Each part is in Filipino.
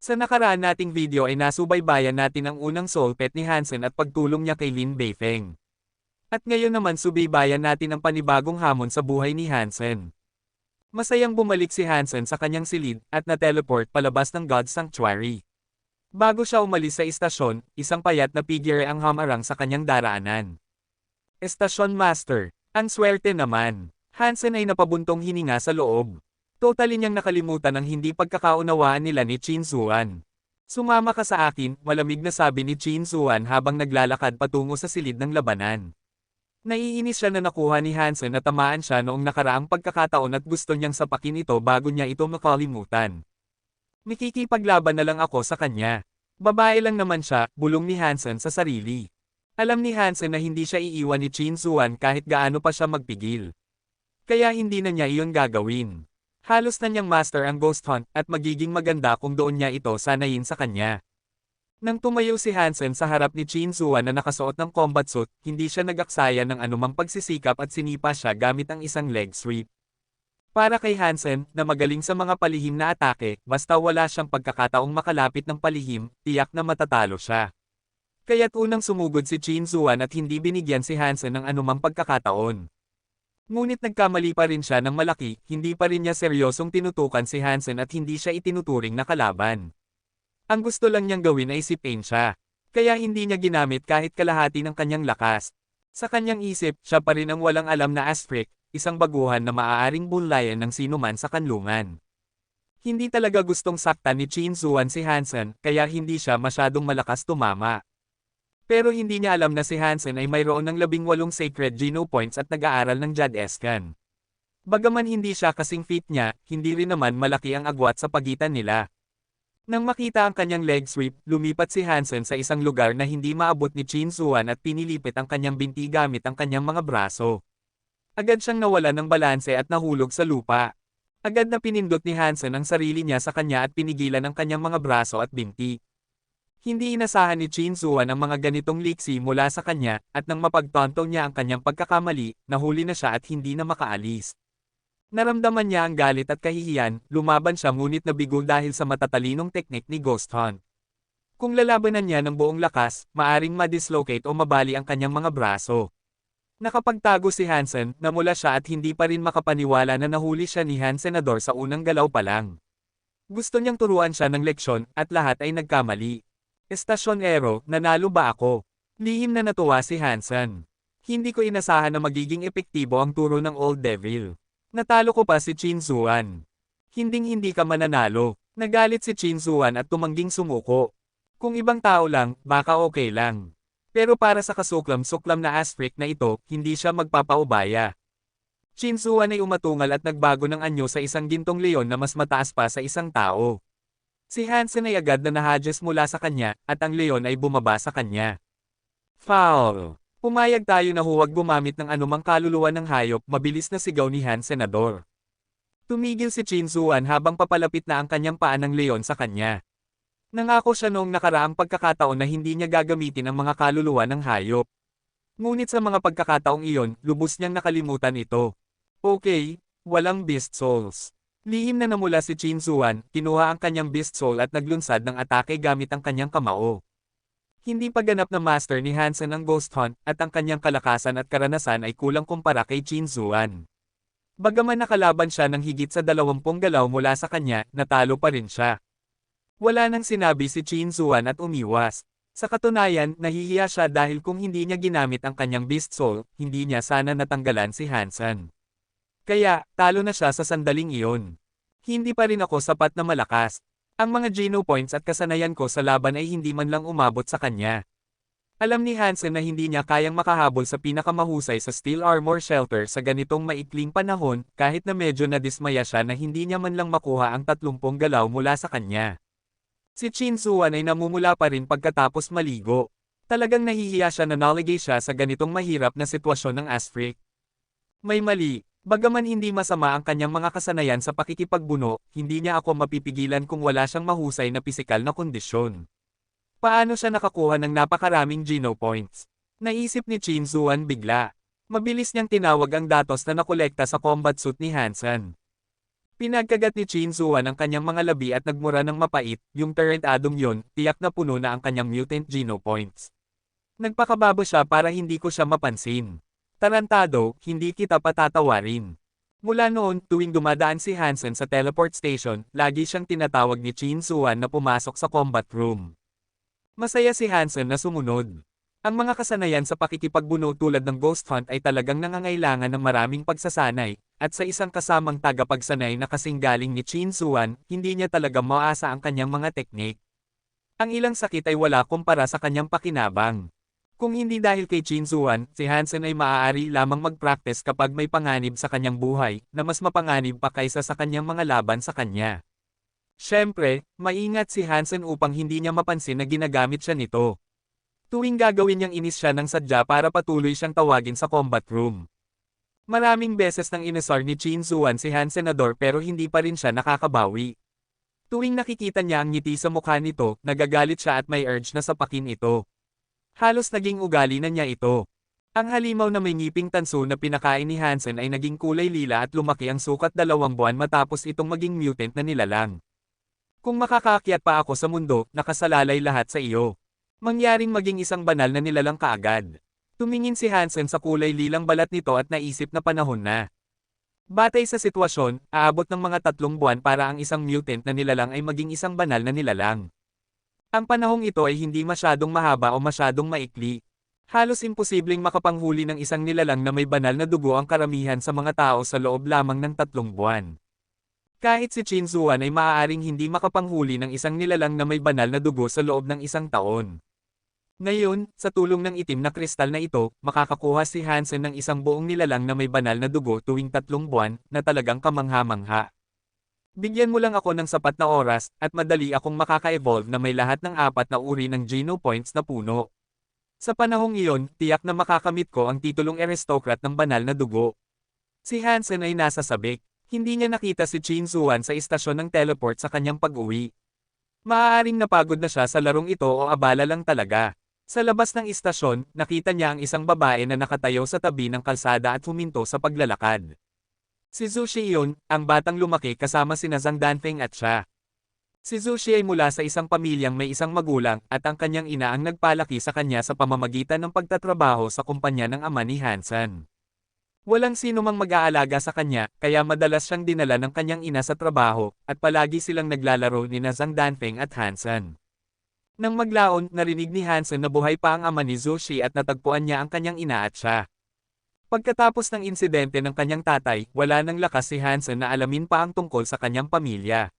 Sa nakaraan nating video ay nasubaybayan natin ang unang soul pet ni Hansen at pagtulong niya kay Lin Beifeng. At ngayon naman subaybayan natin ang panibagong hamon sa buhay ni Hansen. Masayang bumalik si Hansen sa kanyang silid at na-teleport palabas ng God's Sanctuary. Bago siya umalis sa istasyon, isang payat na figure ang hamarang sa kanyang daraanan. Estasyon Master, ang swerte naman. Hansen ay napabuntong hininga sa loob. Totally niyang nakalimutan ang hindi pagkakaunawaan nila ni Chin Zuan. Sumama ka sa akin, malamig na sabi ni Chin Zuan habang naglalakad patungo sa silid ng labanan. Naiinis siya na nakuha ni Hansen na tamaan siya noong nakaraang pagkakataon at gusto niyang sapakin ito bago niya ito makalimutan. Mikikipaglaban na lang ako sa kanya. Babae lang naman siya, bulong ni Hansen sa sarili. Alam ni Hansen na hindi siya iiwan ni Chin Zuan kahit gaano pa siya magpigil. Kaya hindi na niya iyon gagawin. Halos na niyang master ang ghost hunt at magiging maganda kung doon niya ito sanayin sa kanya. Nang tumayo si Hansen sa harap ni Chin Zuan na nakasuot ng combat suit, hindi siya nag-aksaya ng anumang pagsisikap at sinipa siya gamit ang isang leg sweep. Para kay Hansen, na magaling sa mga palihim na atake, basta wala siyang pagkakataong makalapit ng palihim, tiyak na matatalo siya. Kaya't unang sumugod si Chin Zuan at hindi binigyan si Hansen ng anumang pagkakataon. Ngunit nagkamali pa rin siya ng malaki, hindi pa rin niya seryosong tinutukan si Hansen at hindi siya itinuturing na kalaban. Ang gusto lang niyang gawin ay sipain siya. Kaya hindi niya ginamit kahit kalahati ng kanyang lakas. Sa kanyang isip, siya pa rin ang walang alam na Asfric, isang baguhan na maaaring bunlayan ng sinuman sa kanlungan. Hindi talaga gustong saktan ni Chin Zuan si Hansen, kaya hindi siya masyadong malakas tumama. Pero hindi niya alam na si Hansen ay mayroon ng 18 sacred Geno points at nag-aaral ng Jad Escan. Bagaman hindi siya kasing fit niya, hindi rin naman malaki ang agwat sa pagitan nila. Nang makita ang kanyang leg sweep, lumipat si Hansen sa isang lugar na hindi maabot ni Chin Zuan at pinilipit ang kanyang binti gamit ang kanyang mga braso. Agad siyang nawalan ng balanse at nahulog sa lupa. Agad na pinindot ni Hansen ang sarili niya sa kanya at pinigilan ang kanyang mga braso at binti. Hindi inasahan ni Chin Zuan ang mga ganitong liksi mula sa kanya, at nang mapagtanto niya ang kanyang pagkakamali, nahuli na siya at hindi na makaalis. Naramdaman niya ang galit at kahihiyan, lumaban siya ngunit nabigo dahil sa matatalinong teknik ni Ghost Hunt. Kung lalabanan niya ng buong lakas, maaring ma-dislocate o mabali ang kanyang mga braso. Nakapagtago si Hansen, namula siya at hindi pa rin makapaniwala na nahuli siya ni Hansenador sa unang galaw pa lang. Gusto niyang turuan siya ng leksyon, at lahat ay nagkamali. Estasyon Ero, nanalo ba ako? Lihim na natuwa si Hansen. Hindi ko inasahan na magiging epektibo ang turo ng Old Devil. Natalo ko pa si Chin Zuan. Hinding-hindi ka mananalo. Nagalit si Chin Zuan at tumangging sumuko. Kung ibang tao lang, baka okay lang. Pero para sa kasuklam-suklam na Asfric na ito, hindi siya magpapaubaya. Chin Zuan ay umatungal at nagbago ng anyo sa isang gintong leon na mas mataas pa sa isang tao. Si Hansen ay agad na nahadges mula sa kanya, at ang leon ay bumaba sa kanya. Foul! Pumayag tayo na huwag gumamit ng anumang kaluluwa ng hayop, mabilis na sigaw ni Hansenador. Tumigil si Chin Zuan habang papalapit na ang kanyang paa ng leon sa kanya. Nangako siya noong nakaraang pagkakataon na hindi niya gagamitin ang mga kaluluwa ng hayop. Ngunit sa mga pagkakataong iyon, lubos niyang nakalimutan ito. Okay, walang beast souls. Lihim na namula si Chin Zuan, kinuha ang kanyang beast soul at naglunsad ng atake gamit ang kanyang kamao. Hindi pa ganap na master ni Hansen ang ghost hunt, at ang kanyang kalakasan at karanasan ay kulang kumpara kay Chin Zuan. Bagaman nakalaban siya ng higit sa 20 galaw mula sa kanya, natalo pa rin siya. Wala nang sinabi si Chin Zuan at umiwas. Sa katunayan, nahihiya siya dahil kung hindi niya ginamit ang kanyang beast soul, hindi niya sana natanggalan si Hansen. Kaya, talo na siya sa sandaling iyon. Hindi pa rin ako sapat na malakas. Ang mga Geno points at kasanayan ko sa laban ay hindi man lang umabot sa kanya. Alam ni Hansen na hindi niya kayang makahabol sa pinakamahusay sa Steel Armor Shelter sa ganitong maikling panahon, kahit na medyo nadismaya siya na hindi niya man lang makuha ang 30 galaw mula sa kanya. Si Chin Zuan ay namumula pa rin pagkatapos maligo. Talagang nahihiya siya na naligay siya sa ganitong mahirap na sitwasyon ng Asfric. May mali. Bagaman hindi masama ang kanyang mga kasanayan sa pakikipagbuno, hindi niya ako mapipigilan kung wala siyang mahusay na pisikal na kondisyon. Paano siya nakakuha ng napakaraming Geno points? Naisip ni Chin Zuan bigla. Mabilis niyang tinawag ang datos na nakolekta sa combat suit ni Hansen. Pinagkagat ni Chin Zuan ang kanyang mga labi at nagmura ng mapait, yung tarantadong yon, tiyak na puno na ang kanyang mutant geno points. Nagpakababo siya para hindi ko siya mapansin. Tarantado, hindi kita patatawarin. Mula noon, tuwing dumadaan si Hansen sa teleport station, lagi siyang tinatawag ni Chin Zuan na pumasok sa combat room. Masaya si Hansen na sumunod. Ang mga kasanayan sa pakikipagbuno tulad ng Ghost Hunt ay talagang nangangailangan ng maraming pagsasanay, at sa isang kasamang tagapagsanay na kasing galing ni Chin Zuan, hindi niya talaga maasa ang kanyang mga teknik. Ang ilang sakit ay wala kumpara sa kanyang pakinabang. Kung hindi dahil kay Chin Zuan, si Hansen ay maaari lamang mag-practice kapag may panganib sa kanyang buhay, na mas mapanganib pa kaysa sa kanyang mga laban sa kanya. Siyempre, maingat si Hansen upang hindi niya mapansin na ginagamit siya nito. Tuwing gagawin niyang inis siya ng sadya para patuloy siyang tawagin sa combat room. Maraming beses nang inisar ni Chin Zuan si Hansenador pero hindi pa rin siya nakakabawi. Tuwing nakikita niya ang ngiti sa mukha nito, nagagalit siya at may urge na sapakin ito. Halos naging ugali na niya ito. Ang halimaw na may ngiping tanso na pinakain ni Hansen ay naging kulay lila at lumaki ang sukat 2 buwan matapos itong maging mutant na nilalang. Kung makakaakyat pa ako sa mundo, nakasalalay lahat sa iyo. Mangyaring maging isang banal na nilalang kaagad. Tumingin si Hansen sa kulay lilang balat nito at naisip na panahon na. Batay sa sitwasyon, aabot ng mga 3 buwan para ang isang mutant na nilalang ay maging isang banal na nilalang. Ang panahong ito ay hindi masyadong mahaba o masyadong maikli. Halos imposibleng makapanghuli ng isang nilalang na may banal na dugo ang karamihan sa mga tao sa loob lamang ng 3 buwan. Kahit si Chin Zuan ay maaaring hindi makapanghuli ng isang nilalang na may banal na dugo sa loob ng 1 taon. Ngayon, sa tulong ng itim na kristal na ito, makakakuha si Hansen ng isang buong nilalang na may banal na dugo tuwing 3 buwan, na talagang kamangha-mangha. Bigyan mo lang ako ng sapat na oras, at madali akong makaka-evolve na may lahat ng 4 na uri ng geno points na puno. Sa panahong iyon, tiyak na makakamit ko ang titulong aristocrat ng banal na dugo. Si Hansen ay nasa sabik. Hindi niya nakita si Chin Zuan sa istasyon ng teleport sa kanyang pag-uwi. Maaaring napagod na siya sa larong ito o abala lang talaga. Sa labas ng istasyon, nakita niya ang isang babae na nakatayo sa tabi ng kalsada at huminto sa paglalakad. Si Zhu Shi iyon, ang batang lumaki kasama sina Zhang Danfeng at siya. Si Zhu Shi ay mula sa isang pamilyang may isang magulang at ang kanyang ina ang nagpalaki sa kanya sa pamamagitan ng pagtatrabaho sa kumpanya ng ama ni Hansen. Walang sino mang mag-aalaga sa kanya, kaya madalas siyang dinala ng kanyang ina sa trabaho, at palagi silang naglalaro ni Zhang Danfeng at Hansen. Nang maglaon, narinig ni Hansen na buhay pa ang ama ni Zhu Shi at natagpuan niya ang kanyang ina at siya. Pagkatapos ng insidente ng kanyang tatay, wala nang lakas si Hansen na alamin pa ang tungkol sa kanyang pamilya.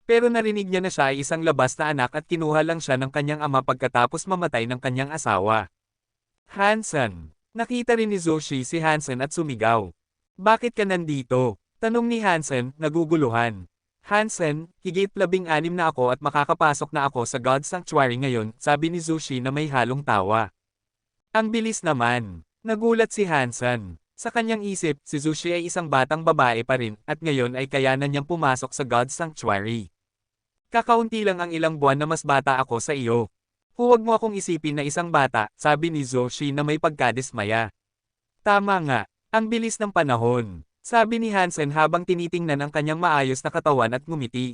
Pero narinig niya na siya ay isang labas na anak at kinuha lang siya ng kanyang ama pagkatapos mamatay ng kanyang asawa. Hansen. Nakita rin ni Zhu Shi si Hansen at sumigaw. Bakit ka nandito? Tanong ni Hansen, naguguluhan. Hansen, higit 16 na ako at makakapasok na ako sa God's Sanctuary ngayon, sabi ni Zhu Shi na may halong tawa. Ang bilis naman. Nagulat si Hansen. Sa kanyang isip, si Zhu Shi ay isang batang babae pa rin, at ngayon ay kayanan niyang pumasok sa God's Sanctuary. Kakaunti lang ang ilang buwan na mas bata ako sa iyo. Huwag mo akong isipin na isang bata, sabi ni Zhu Shi na may pagkadismaya. Tama nga, ang bilis ng panahon, sabi ni Hansen habang tinitingnan ang kanyang maayos na katawan at ngumiti.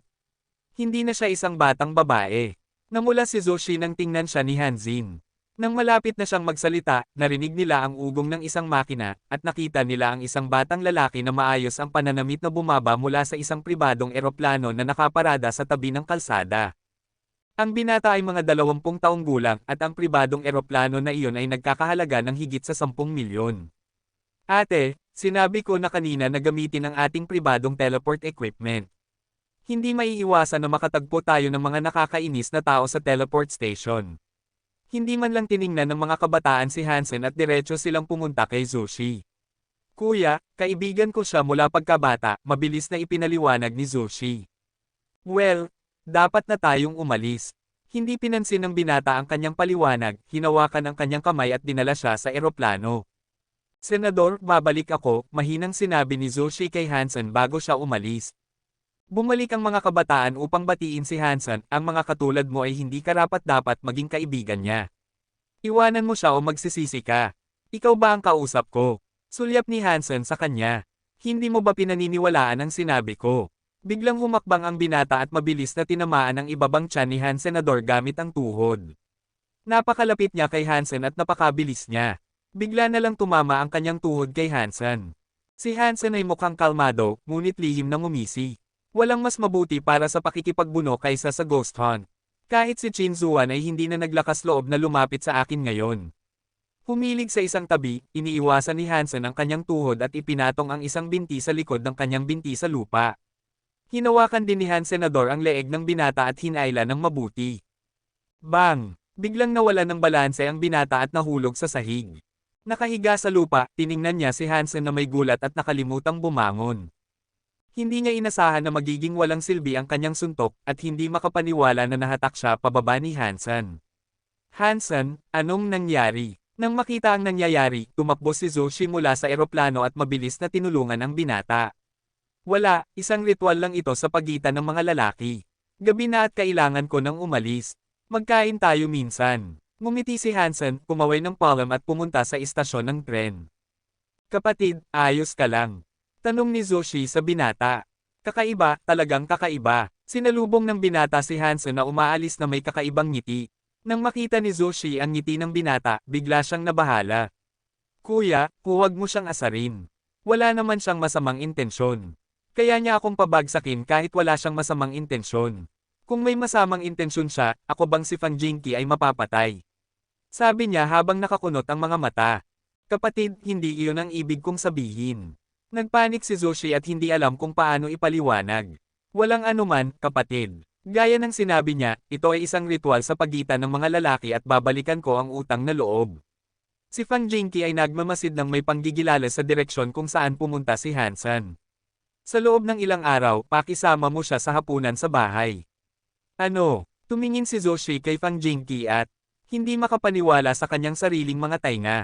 Hindi na siya isang batang babae. Namula si Zhu Shi nang tingnan siya ni Hanzin. Nang malapit na siyang magsalita, narinig nila ang ugong ng isang makina, at nakita nila ang isang batang lalaki na maayos ang pananamit na bumaba mula sa isang pribadong eroplano na nakaparada sa tabi ng kalsada. Ang binata ay mga 20 taong gulang at ang pribadong eroplano na iyon ay nagkakahalaga ng higit sa 10 milyon. Ate, sinabi ko na kanina na gamitin ang ating pribadong teleport equipment. Hindi maiiwasan na makatagpo tayo ng mga nakakainis na tao sa teleport station. Hindi man lang tiningnan ng mga kabataan si Hansen at diretso silang pumunta kay Zhu Shi. Kuya, kaibigan ko siya mula pagkabata, mabilis na ipinaliwanag ni Zhu Shi. Well, dapat na tayong umalis. Hindi pinansin ng binata ang kanyang paliwanag, hinawakan ang kanyang kamay at dinala siya sa eroplano. Senador, babalik ako, mahinang sinabi ni Zhu Shi kay Hansen bago siya umalis. Bumalik ang mga kabataan upang batiin si Hansen, ang mga katulad mo ay hindi karapat-dapat maging kaibigan niya. Iwanan mo siya o magsisisi ka. Ikaw ba ang kausap ko? Sulyap ni Hansen sa kanya. Hindi mo ba pinaniniwalaan ang sinabi ko? Biglang humakbang ang binata at mabilis na tinamaan ang ibabang tiyan ni Han Senador gamit ang tuhod. Napakalapit niya kay Hansen at napakabilis niya. Bigla na lang tumama ang kanyang tuhod kay Hansen. Si Hansen ay mukhang kalmado, ngunit lihim na ngumisi. Walang mas mabuti para sa pakikipagbuno kaysa sa ghost hunt. Kahit si Chin Zuan ay hindi na naglakas loob na lumapit sa akin ngayon. Humilig sa isang tabi, iniiwasan ni Hansen ang kanyang tuhod at ipinatong ang isang binti sa likod ng kanyang binti sa lupa. Hinawakan din ni Han Senador ang leeg ng binata at hinayla ng mabuti. Bang! Biglang nawala ng balanse ang binata at nahulog sa sahig. Nakahiga sa lupa, tiningnan niya si Hansen na may gulat at nakalimutang bumangon. Hindi niya inasahan na magiging walang silbi ang kanyang suntok at hindi makapaniwala na nahatak siya pababa ni Hansen. Hansen, anong nangyari? Nang makita ang nangyayari, tumakbo si Zoshi mula sa eroplano at mabilis na tinulungan ang binata. Wala, isang ritual lang ito sa pagitan ng mga lalaki. Gabi na at kailangan ko nang umalis. Magkain tayo minsan. Ngumiti si Hansen, kumaway ng palm at pumunta sa istasyon ng tren. Kapatid, ayos ka lang? Tanong ni Zoshi sa binata. Kakaiba, talagang kakaiba. Sinalubong ng binata si Hansen na umaalis na may kakaibang ngiti. Nang makita ni Zoshi ang ngiti ng binata, bigla siyang nabahala. Kuya, huwag mo siyang asarin. Wala naman siyang masamang intensyon. Kaya niya akong pabagsakin kahit wala siyang masamang intensyon. Kung may masamang intensyon siya, ako bang si Fan Jinky ay mapapatay? Sabi niya habang nakakunot ang mga mata. Kapatid, hindi iyon ang ibig kong sabihin. Nagpanik si Zoshi at hindi alam kung paano ipaliwanag. Walang anuman, kapatid. Gaya ng sinabi niya, ito ay isang ritual sa pagitan ng mga lalaki at babalikan ko ang utang na loob. Si Fan Jinky ay nagmamasid ng may panggigilala sa direksyon kung saan pumunta si Hansen. Sa loob ng ilang araw, pakisama mo siya sa hapunan sa bahay. Ano? Tumingin si Zoshi kay Fan Jinky at hindi makapaniwala sa kanyang sariling mga tainga.